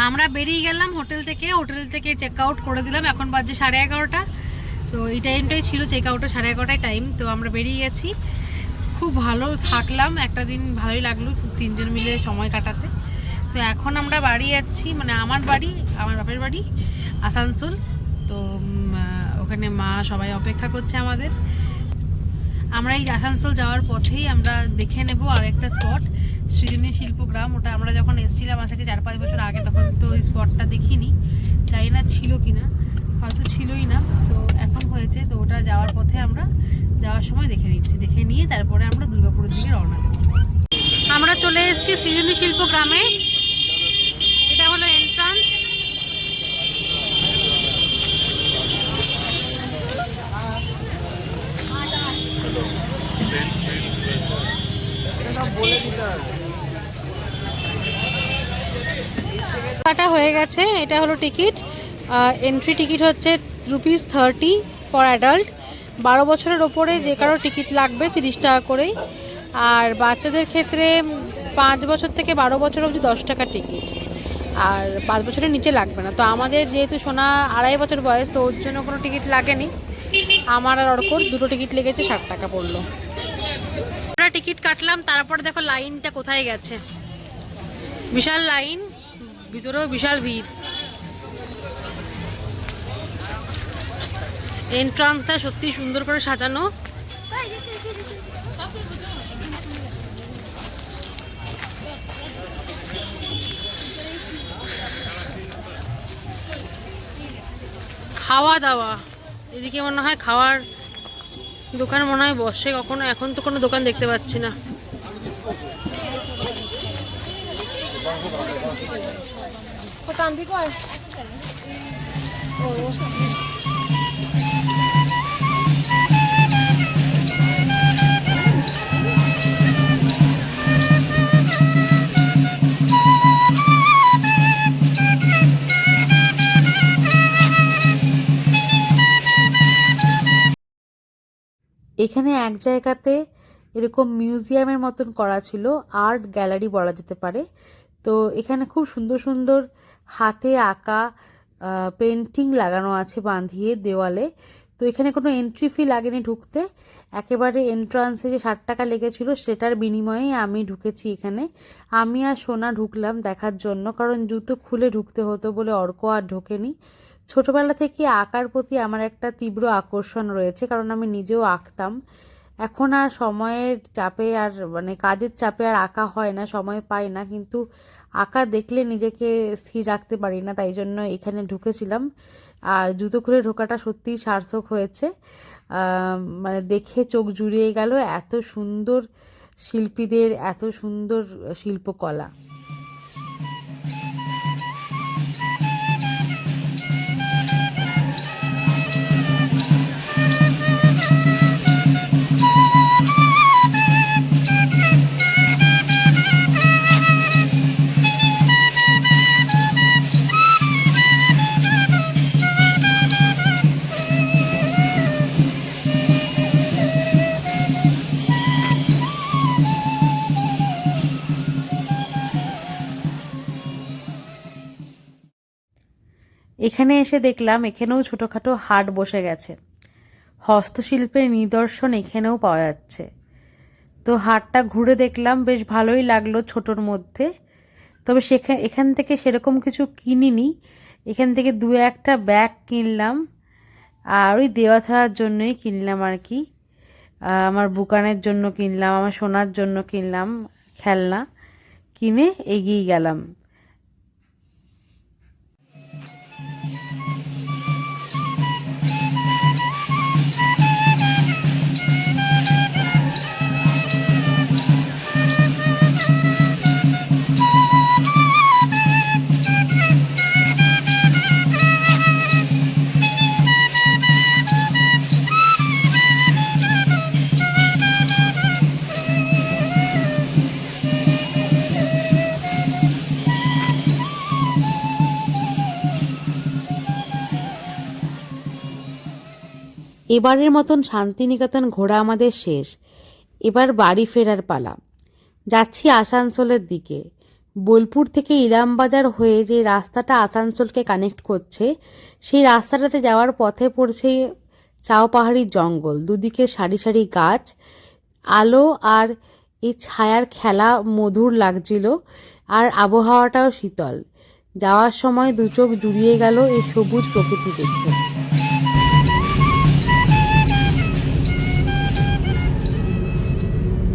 আমরা বেরিয়ে গেলাম হোটেল থেকে চেক আউট করে দিলাম। এখন বাজে 11:30। তো এই টাইমটাই ছিল চেক আউটের, 11:30 টাইম। তো আমরা বেরিয়ে গেছি, খুব ভালো থাকলাম একটা দিন, ভালোই লাগলো তিনজন মিলে সময় কাটাতে। তো এখন আমরা বাড়ি যাচ্ছি, মানে আমার বাপের বাড়ি আসানসোল। তো ওখানে মা সবাই অপেক্ষা করছে আমাদের। আমরা এই আসানসোল যাওয়ার পথেই আমরা দেখে নেব আরেকটা স্পট, সৃজনী শিল্পগ্রাম। ওটা আমরা যখন এসেছিলাম আজ থেকে 4-5 বছর আগে, তখন তো ওই স্পটটা দেখিনি, জানি না ছিল কি না, হয়তো ছিলই না, তো এখন হয়েছে। তো ওটা যাওয়ার পথে আমরা যাওয়ার সময় দেখে নিয়ে তারপরে আমরা দুর্গাপুরের দিকে রওনা দেব। আমরা চলে এসেছি সৃজনী শিল্পগ্রামে। এটা হলো এন্ট্রান্স। কাটা হয়ে গেছে, এটা হলো টিকিট। এন্ট্রি টিকিট হচ্ছে ₹30 ফর অ্যাডাল্ট। 12 বছরের ওপরে যে কারো টিকিট লাগবে 30 টাকা করেই। আর বাচ্চাদের ক্ষেত্রে 5 বছর থেকে 12 বছর অবধি 10 টাকা টিকিট, আর 5 বছরের নিচে লাগবে না। তো আমাদের যেহেতু সোনা 2.5 বছর বয়স, তো ওর জন্য কোনো টিকিট লাগেনি। আমার আর অর্কর দুটো টিকিট লেগেছে, 60 টাকা পড়লো। আমরা টিকিট কাটলাম, তারপরে দেখো লাইনটা কোথায় গেছে, বিশাল লাইন, ভিতরেও বিশাল ভিড়। এন্ট্রান্সটা সত্যি সুন্দর করে সাজানো। খাওয়া দাওয়া এদিকে মনে হয় খাওয়ার দোকান মনে হয় বসে কখনো, এখন তো কোনো দোকান দেখতে পাচ্ছি না। এখানে এক জায়গাতে এরকম মিউজিয়ামের মতন করা ছিল, আর্ট গ্যালারি বলা যেতে পারে। তো এখানে খুব সুন্দর সুন্দর হাতে আঁকা পেন্টিং লাগানো আছে বাঁধিয়ে দেওয়ালে। তো এখানে কোনো এন্ট্রি ফি লাগেনি ঢুকতে, একেবারে এন্ট্রান্সে যে 60 টাকা লেগেছিল সেটার বিনিময়ে আমি ঢুকেছি এখানে। আমি আর সোনা ঢুকলাম দেখার জন্য, কারণ জুতো খুলে ঢুকতে হতো বলে অর্ক আর ঢোকেনি। ছোটবেলা থেকে আঁকার প্রতি আমার একটা তীব্র আকর্ষণ রয়েছে, কারণ আমি নিজেও আঁকতাম। এখন আর সময়ের চাপে আর মানে কাজের চাপে আর আঁকা হয় না, সময় পাই না, কিন্তু আঁকা দেখলে নিজেকে স্থির রাখতে পারি না, তাই জন্য এখানে ঢুকেছিলাম। আর জুতো খুলে ঢোকাটা সত্যিই সার্থক হয়েছে, মানে দেখে চোখ জুড়িয়ে গেল, এত সুন্দর শিল্পীদের এত সুন্দর শিল্পকলা। এখানে এসে দেখলাম এখানেও ছোটোখাটো হাট বসে গেছে, হস্তশিল্পের নিদর্শন এখানেও পাওয়া যাচ্ছে। তো হাটটা ঘুরে দেখলাম, বেশ ভালোই লাগলো ছোটোর মধ্যে। তবে এখান থেকে সেরকম কিছু কিনিনি, এখান থেকে 2-1টা ব্যাগ কিনলাম, আর ওই দেওয়া থাকার জন্যই কিনলাম আর কি। আমার বুকানের জন্য কিনলাম, আমার সোনার জন্য কিনলাম খেলনা, কিনে এগিয়ে গেলাম। এবারের মতন শান্তিনিকেতন ঘোরা আমাদের শেষ, এবার বাড়ি ফেরার পালা। যাচ্ছি আসানসোলের দিকে। বোলপুর থেকে ইলামবাজার হয়ে যে রাস্তাটা আসানসোলকে কানেক্ট করছে, সেই রাস্তাটাতে যাওয়ার পথে পড়ছে চাও পাহাড়ির জঙ্গল, দুদিকে সারি সারি গাছ, আলো আর এই ছায়ার খেলা মধুর লাগছিল, আর আবহাওয়াটাও শীতল। যাওয়ার সময় দু চোখ জুড়িয়ে গেল এই সবুজ প্রকৃতি দেখে।